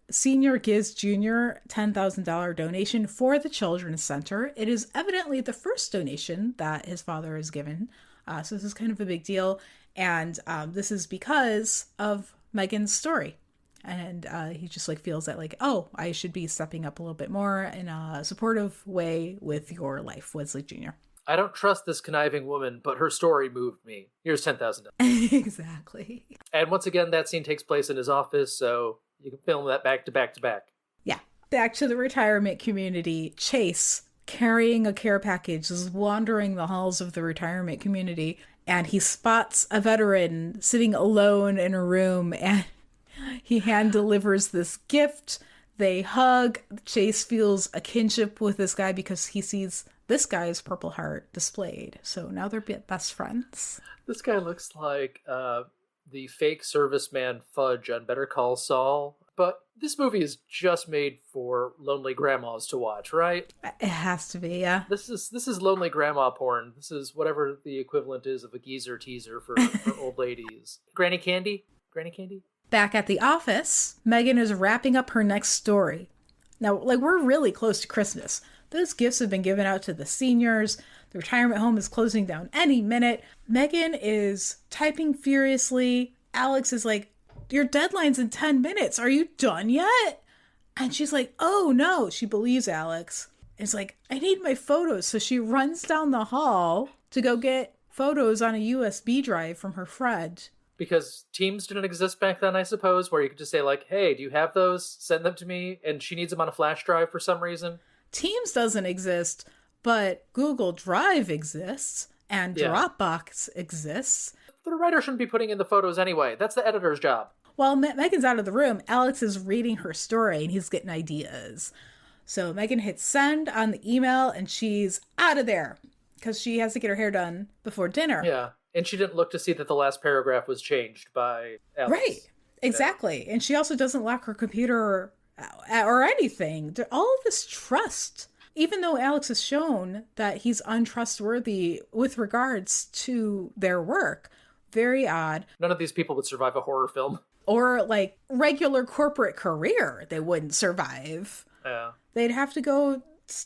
Senior gives Junior $10,000 donation for the Children's Center. It is evidently the first donation that his father has given. So this is kind of a big deal. And this is because of Megan's story. And he just like feels that like, oh, I should be stepping up a little bit more in a supportive way with your life, Wesley Jr. I don't trust this conniving woman, but her story moved me. Here's $10,000. Exactly. And once again, that scene takes place in his office, so you can film that back to back to back. Yeah. Back to the retirement community. Chase, carrying a care package, is wandering the halls of the retirement community, and he spots a veteran sitting alone in a room, and he hand delivers this gift. They hug. Chase feels a kinship with this guy because he sees this guy's Purple Heart displayed. So now they're best friends. This guy looks like the fake serviceman Fudge on Better Call Saul. But this movie is just made for lonely grandmas to watch, right? It has to be, yeah. This is lonely grandma porn. This is whatever the equivalent is of a geezer teaser for old ladies. Granny Candy? Granny Candy? Back at the office, Megan is wrapping up her next story. Now, like, we're really close to Christmas. Those gifts have been given out to the seniors. The retirement home is closing down any minute. Megan is typing furiously. Alex is like, your deadline's in 10 minutes. Are you done yet? And she's like, oh no. She believes Alex. It's like, I need my photos. So she runs down the hall to go get photos on a USB drive from her friend. Because Teams didn't exist back then, I suppose, where you could just say like, hey, do you have those? Send them to me. And she needs them on a flash drive for some reason. Teams doesn't exist, but Google Drive exists and Dropbox exists. The writer shouldn't be putting in the photos anyway. That's the editor's job. While Megan's out of the room, Alex is reading her story and he's getting ideas. So Megan hits send on the email and she's out of there because she has to get her hair done before dinner. Yeah, and she didn't look to see that the last paragraph was changed by Alex. Right, exactly. And she also doesn't lock her computer or anything. All of this trust, even though Alex has shown that he's untrustworthy with regards to their work. Very odd. None of these people would survive a horror film. Or like regular corporate career, they wouldn't survive. Yeah. They'd have to go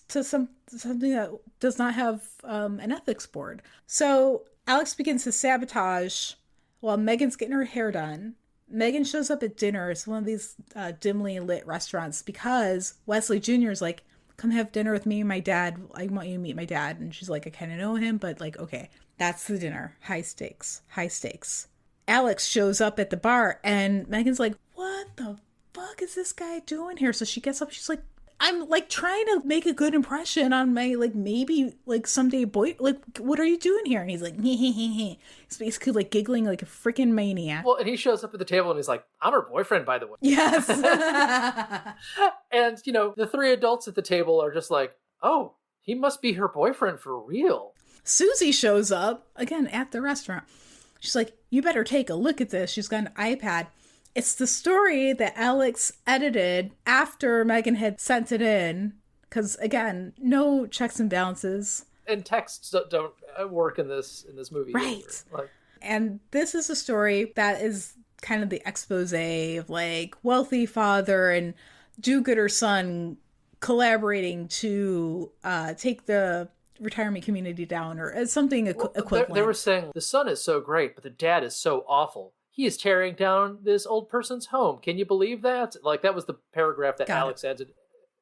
to something that does not have an ethics board. So Alex begins to sabotage while Megan's getting her hair done. Megan shows up at dinner. It's one of these dimly lit restaurants because Wesley Jr. is like, come have dinner with me and my dad. I want you to meet my dad. And she's like, I kind of know him, but like, okay, that's the dinner. High stakes. Alex shows up at the bar and Megan's like, what the fuck is this guy doing here? So she gets up. She's like, I'm like trying to make a good impression on my like maybe like someday boy. Like, what are you doing here? And he's like, he's basically like giggling like a freaking maniac. Well, and he shows up at the table and he's like, I'm her boyfriend, by the way. Yes. And, you know, the three adults at the table are just like, oh, he must be her boyfriend for real. Susie shows up again at the restaurant. She's like, you better take a look at this. She's got an iPad. It's the story that Alex edited after Megan had sent it in. Because, again, no checks and balances. And texts don't work in this movie. Right. And this is a story that is kind of the expose of like wealthy father and do-gooder son collaborating to take the retirement community down, or something equivalent. They were saying the son is so great, but the dad is so awful. He is tearing down this old person's home. Can you believe that? Like, that was the paragraph that Alex added.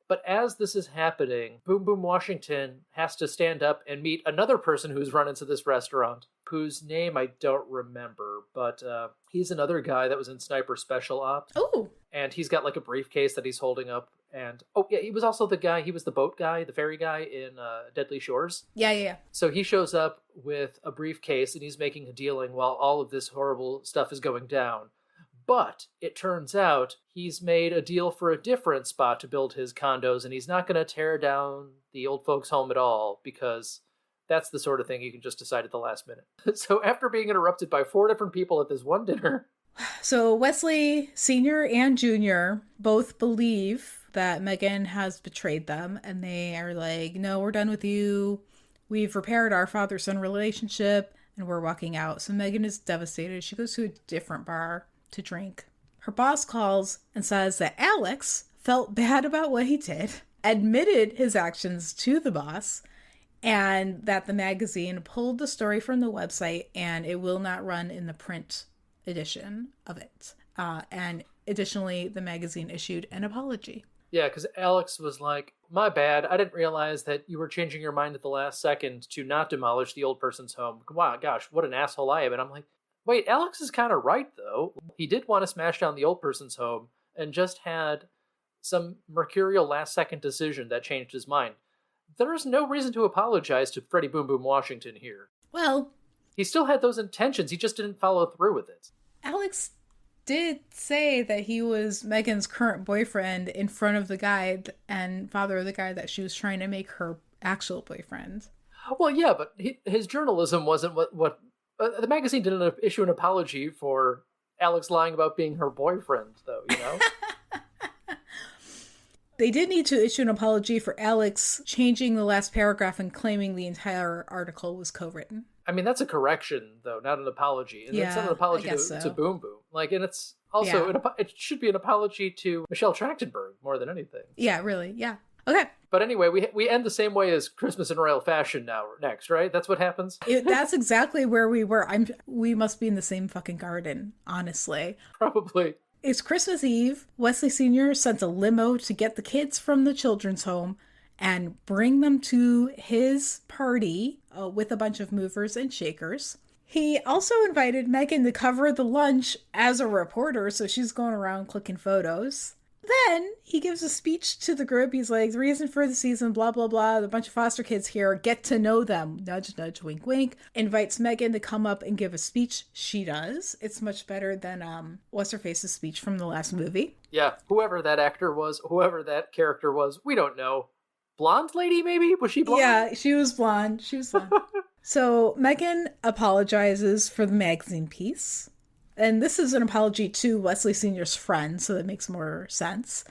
But as this is happening, Boom Boom Washington has to stand up and meet another person who's run into this restaurant, whose name I don't remember, but he's another guy that was in Sniper Special Ops. Oh. And he's got like a briefcase that he's holding up. And, oh yeah, he was also he was the boat guy, the ferry guy in Deadly Shores. Yeah. So he shows up with a briefcase and he's making a dealing while all of this horrible stuff is going down. But it turns out he's made a deal for a different spot to build his condos, and he's not going to tear down the old folks' home at all, because that's the sort of thing you can just decide at the last minute. So after being interrupted by 4 different people at this one dinner... So Wesley Sr. and Jr. both believe that Megan has betrayed them, and they are like, no, we're done with you. We've repaired our father-son relationship, and we're walking out. So Megan is devastated. She goes to a different bar to drink. Her boss calls and says that Alex felt bad about what he did, admitted his actions to the boss, and that the magazine pulled the story from the website and it will not run in the print edition of it. And additionally, the magazine issued an apology. Yeah, because Alex was like, my bad, I didn't realize that you were changing your mind at the last second to not demolish the old person's home. Wow, gosh, what an asshole I am. And I'm like, wait, Alex is kind of right, though. He did want to smash down the old person's home and just had some mercurial last-second decision that changed his mind. There's no reason to apologize to Freddie Boom Boom Washington here. Well, he still had those intentions. He just didn't follow through with it. Alex did say that he was Megan's current boyfriend in front of the guy and father of the guy that she was trying to make her actual boyfriend. Well, yeah, but his journalism wasn't what the magazine didn't issue an apology for Alex lying about being her boyfriend, though, you know? They did need to issue an apology for Alex changing the last paragraph and claiming the entire article was co-written. I mean, that's a correction, though, not an apology. And it's not an apology to Boom Boom. Like, and it's also, it should be an apology to Michelle Trachtenberg more than anything. Yeah, really. Yeah. Okay. But anyway, we end the same way as Christmas in Royal Fashion next, right? That's what happens? That's exactly where we were. We must be in the same fucking garden, honestly. Probably. It's Christmas Eve. Wesley Sr. sent a limo to get the kids from the children's home and bring them to his party with a bunch of movers and shakers. He also invited Megan to cover the lunch as a reporter, so she's going around clicking photos. Then he gives a speech to the group. He's like, the reason for the season, blah, blah, blah. A bunch of foster kids here. Get to know them. Nudge, nudge, wink, wink. Invites Megan to come up and give a speech. She does. It's much better than What's-Her-Face's speech from the last movie. Yeah, whoever that actor was, whoever that character was, we don't know. Blonde lady, maybe? Was she blonde? Yeah, she was blonde. So Megan apologizes for the magazine piece. And this is an apology to Wesley Sr.'s friend, so that makes more sense.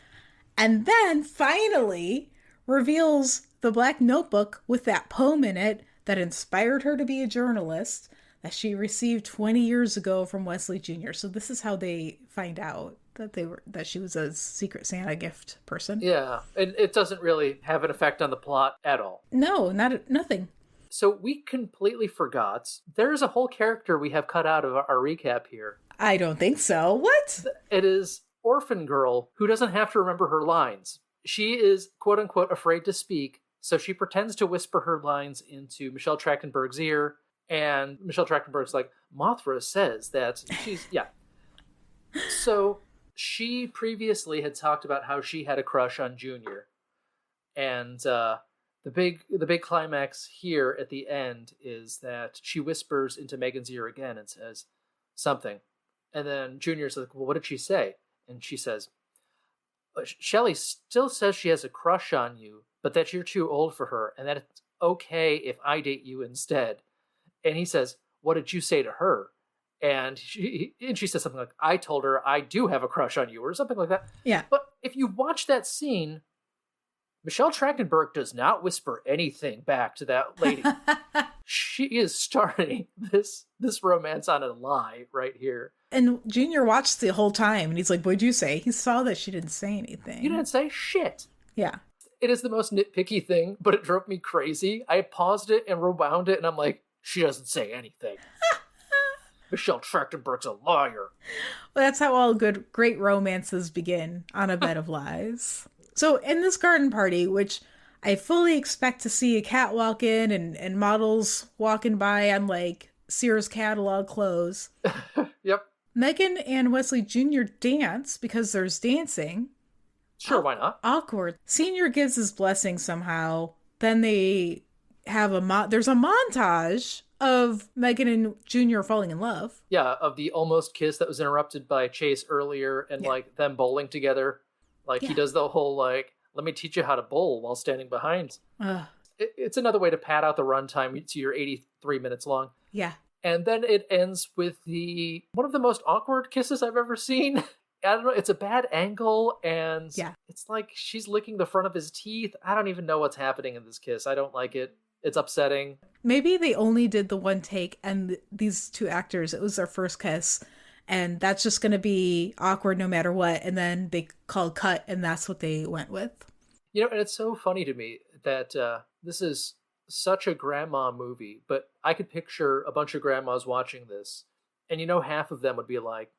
And then finally reveals the black notebook with that poem in it that inspired her to be a journalist that she received 20 years ago from Wesley Jr. So this is how they find out that she was a Secret Santa gift person. Yeah, and it doesn't really have an effect on the plot at all. No, nothing. So we completely forgot. There's a whole character we have cut out of our recap here. I don't think so. What? It is Orphan Girl, who doesn't have to remember her lines. She is, quote-unquote, afraid to speak, so she pretends to whisper her lines into Michelle Trachtenberg's ear, and Michelle Trachtenberg's like, Mothra says that she's... Yeah. So she previously had talked about how she had a crush on Junior, and... The big climax here at the end is that she whispers into Megan's ear again and says something. And then Junior's like, well, what did she say? And she says, Shelley still says she has a crush on you, but that you're too old for her and that it's okay if I date you instead. And he says, what did you say to her? And she says something like, I told her I do have a crush on you, or something like that. Yeah. But if you watch that scene, Michelle Trachtenberg does not whisper anything back to that lady. She is starting this romance on a lie right here. And Junior watched the whole time, and he's like, what'd you say? He saw that she didn't say anything. You didn't say shit. Yeah. It is the most nitpicky thing, but it drove me crazy. I paused it and rewound it, and I'm like, she doesn't say anything. Michelle Trachtenberg's a liar. Well, that's how all great romances begin, on a bed of lies. So in this garden party, which I fully expect to see a cat walk in and models walking by on like Sears catalog clothes. Yep. Megan and Wesley Jr. dance because there's dancing. Sure, why not? Awkward. Senior gives his blessing somehow. Then they have there's a montage of Megan and Junior falling in love. Yeah, of the almost kiss that was interrupted by Chase earlier and like them bowling together. Like he does the whole like, let me teach you how to bowl while standing behind. It's another way to pad out the runtime to your 83 minutes long. Yeah. And then it ends with one of the most awkward kisses I've ever seen. I don't know, it's a bad angle, and it's like she's licking the front of his teeth. I don't even know what's happening in this kiss. I don't like it. It's upsetting. Maybe they only did the one take, and these two actors, it was their first kiss, and that's just going to be awkward no matter what, and then they called cut, and that's what they went with. You know, and it's so funny to me that this is such a grandma movie, but I could picture a bunch of grandmas watching this, and you know, half of them would be like,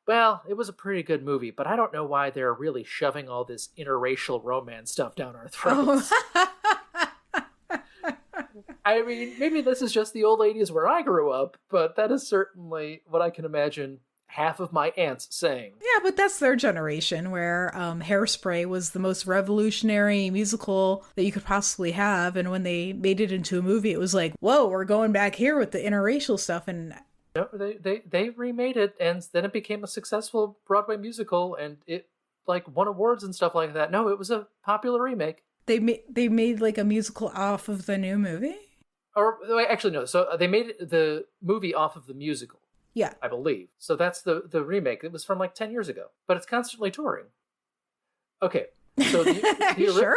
well, it was a pretty good movie, but I don't know why they're really shoving all this interracial romance stuff down our throats. Oh. I mean, maybe this is just the old 80s where I grew up, but that is certainly what I can imagine half of my aunts saying. Yeah, but that's their generation, where Hairspray was the most revolutionary musical that you could possibly have, and when they made it into a movie, it was like, whoa, we're going back here with the interracial stuff, and... No, they remade it, and then it became a successful Broadway musical, and it like won awards and stuff like that. No, it was a popular remake. They made like a musical off of the new movie? Or actually, no. So they made the movie off of the musical. Yeah. I believe. So that's the remake. It was from like 10 years ago. But it's constantly touring. Okay. So sure?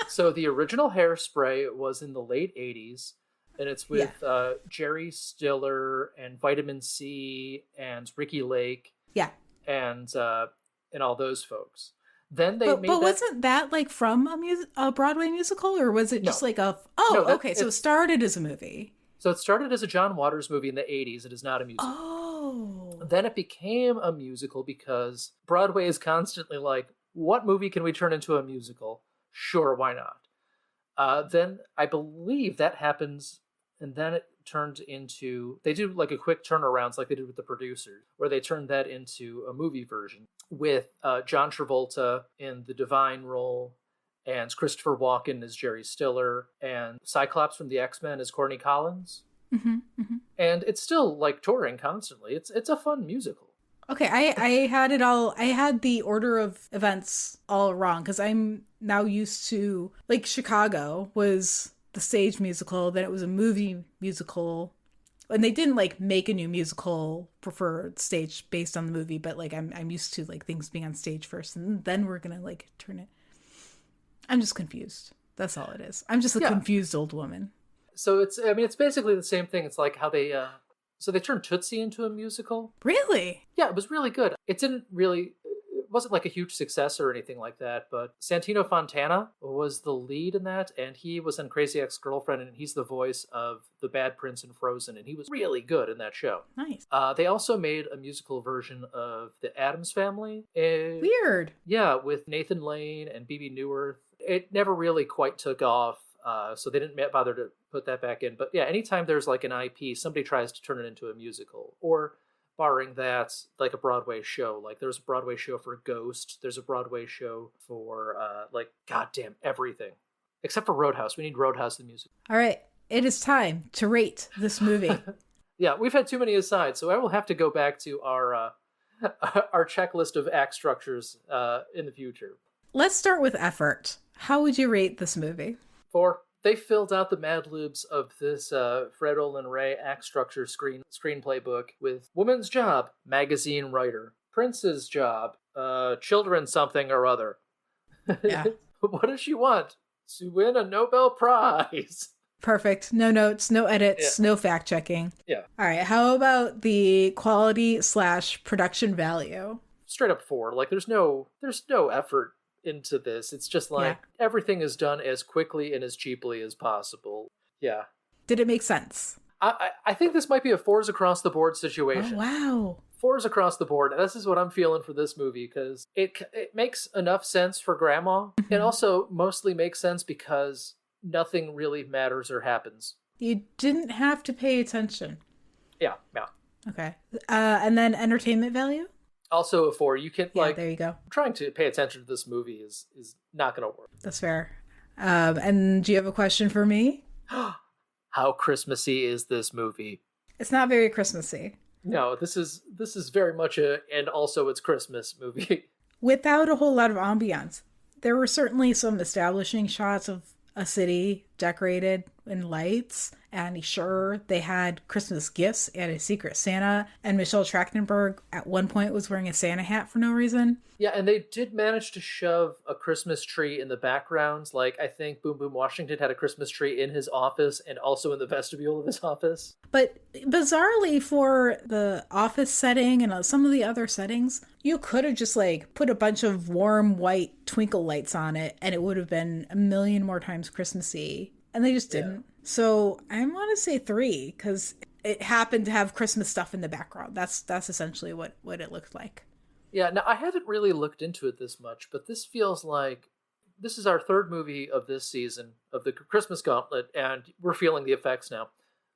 So the original Hairspray was in the late 80s. And it's with Jerry Stiller and Vitamin C and Ricky Lake. Yeah. And all those folks. Then they made wasn't that like from a Broadway musical, or was it just like a... Oh, no, okay. So it started as a movie. So it started as a John Waters movie in the 80s. It is not a musical. Oh. Then it became a musical because Broadway is constantly like, what movie can we turn into a musical? Sure, why not? Then I believe that happens, and then it turned into... They do like a quick turnarounds like they did with The Producers, where they turned that into a movie version with John Travolta in the Divine role, and Christopher Walken as Jerry Stiller, and Cyclops from the X-Men as Courtney Collins. Mm-hmm, mm-hmm. And it's still like touring constantly. It's a fun musical. Okay, I had it all. I had the order of events all wrong, because I'm now used to, like, Chicago was the stage musical, then it was a movie musical, and they didn't like make a new musical for stage based on the movie, but like I'm used to like things being on stage first, and then we're gonna like turn it. I'm just confused. That's all it is. I'm just a confused old woman. So it's basically the same thing. It's like how they turned Tootsie into a musical. Really? Yeah, it was really good. It wasn't like a huge success or anything like that, but Santino Fontana was the lead in that, and he was in Crazy Ex-Girlfriend, and he's the voice of the Bad Prince in Frozen, and he was really good in that show. Nice. They also made a musical version of The Addams Family. Weird. Yeah, with Nathan Lane and Bebe Neuwirth. It never really quite took off, so they didn't bother to put that back in. But yeah, anytime there's like an IP, somebody tries to turn it into a musical, or barring that, like a Broadway show. Like there's a Broadway show for Ghost. There's a Broadway show for like goddamn everything. Except for Roadhouse. We need Roadhouse the musical. All right. It is time to rate this movie. Yeah, we've had too many asides, so I will have to go back to our checklist of act structures in the future. Let's start with effort. How would you rate this movie? 4. They filled out the Mad Libs of this Fred Olin Ray act structure screenplay book with woman's job, magazine writer, prince's job, children something or other. Yeah. What does she want? To win a Nobel Prize. Perfect. No notes, no edits, Yeah. no fact checking. Yeah. All right. How about the quality/production value? Straight up 4. Like there's no effort into this. It's just like everything is done as quickly and as cheaply as possible. Yeah. Did it make sense? I think this might be a 4s across the board Oh, situation. wow. 4s across the board. This is what I'm feeling for this movie because it makes enough sense for Grandma. It also mostly makes sense because nothing really matters or happens. You didn't have to pay attention. Yeah. Okay. And then entertainment value? Also a 4. You can There you go. trying to pay attention to this movie is not going to work. That's fair. And do you have a question for me? How Christmassy is this movie? It's not very Christmassy. No, this is very much and also it's Christmas movie. Without a whole lot of ambiance. There were certainly some establishing shots of a city decorated in lights, and sure, they had Christmas gifts and a secret Santa, and Michelle Trachtenberg at one point was wearing a Santa hat for no reason. Yeah, and they did manage to shove a Christmas tree in the background. Like, I think Boom Boom Washington had a Christmas tree in his office and also in the vestibule of his office. But bizarrely, for the office setting and some of the other settings, you could have just put a bunch of warm white twinkle lights on it and it would have been a million more times Christmassy. And they just didn't. Yeah. So I want to say 3 because it happened to have Christmas stuff in the background. That's essentially what it looked like. Yeah, now I haven't really looked into it this much, but this feels like this is our 3rd movie of this season of the Christmas Gauntlet, and we're feeling the effects now.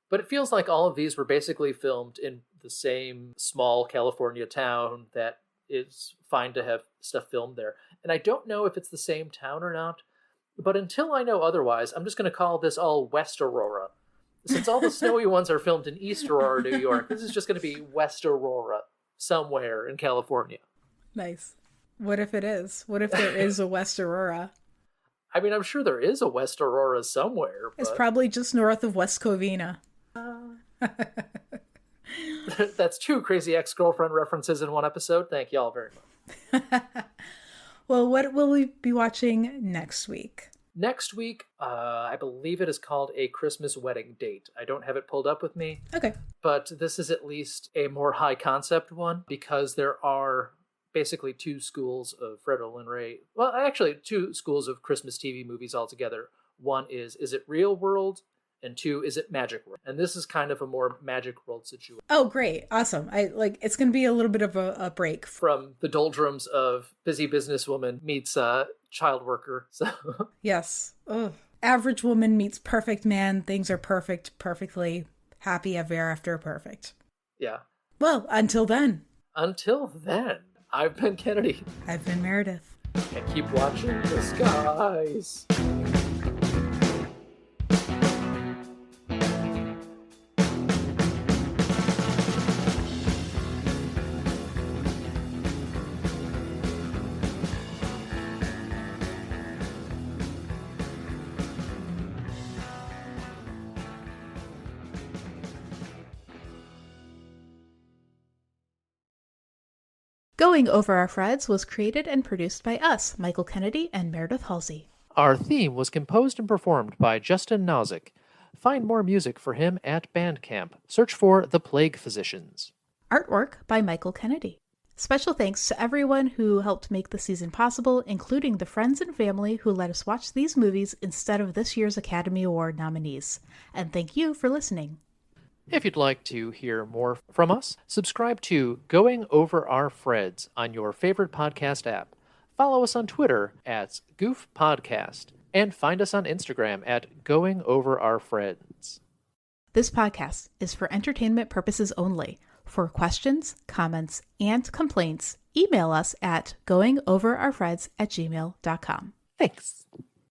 But it feels like all of these were basically filmed in the same small California town that is fine to have stuff filmed there. And I don't know if it's the same town or not, but until I know otherwise, I'm just going to call this all West Aurora. Since all the snowy ones are filmed in East Aurora, New York, this is just going to be West Aurora, somewhere in California. Nice. What if it is? What if there is a West Aurora? I mean, I'm sure there is a West Aurora somewhere. But... It's probably just north of West Covina. That's 2 Crazy Ex-Girlfriend references in one episode. Thank y'all very much. Well, what will we be watching next week? Next week, I believe it is called A Christmas Wedding Date. I don't have it pulled up with me. Okay. But this is at least a more high concept one because there are basically 2 schools of Fred Olen Ray. Well, actually 2 schools of Christmas TV movies altogether. One is it Real World? And 2, is it Magic World? And this is kind of a more Magic World situation. Oh, great. Awesome. It's going to be a little bit of a break. From the doldrums of busy businesswoman meets child worker. So yes. Ugh. Average woman meets perfect man. Things are perfect, perfectly happy ever after perfect. Yeah. Well, until then. Until then, I've been Kennedy. I've been Meredith. And keep watching the skies. Going Over Our Freds was created and produced by us, Michael Kennedy and Meredith Halsey. Our theme was composed and performed by Justin Nozick. Find more music for him at Bandcamp. Search for The Plague Physicians. Artwork by Michael Kennedy. Special thanks to everyone who helped make the season possible, including the friends and family who let us watch these movies instead of this year's Academy Award nominees. And thank you for listening. If you'd like to hear more from us, subscribe to Going Over Our Freds on your favorite podcast app. Follow us on Twitter at Goof Podcast, and find us on Instagram at Going Over Our Freds. This podcast is for entertainment purposes only. For questions, comments, and complaints, email us at goingoverourfreds@gmail.com. Thanks.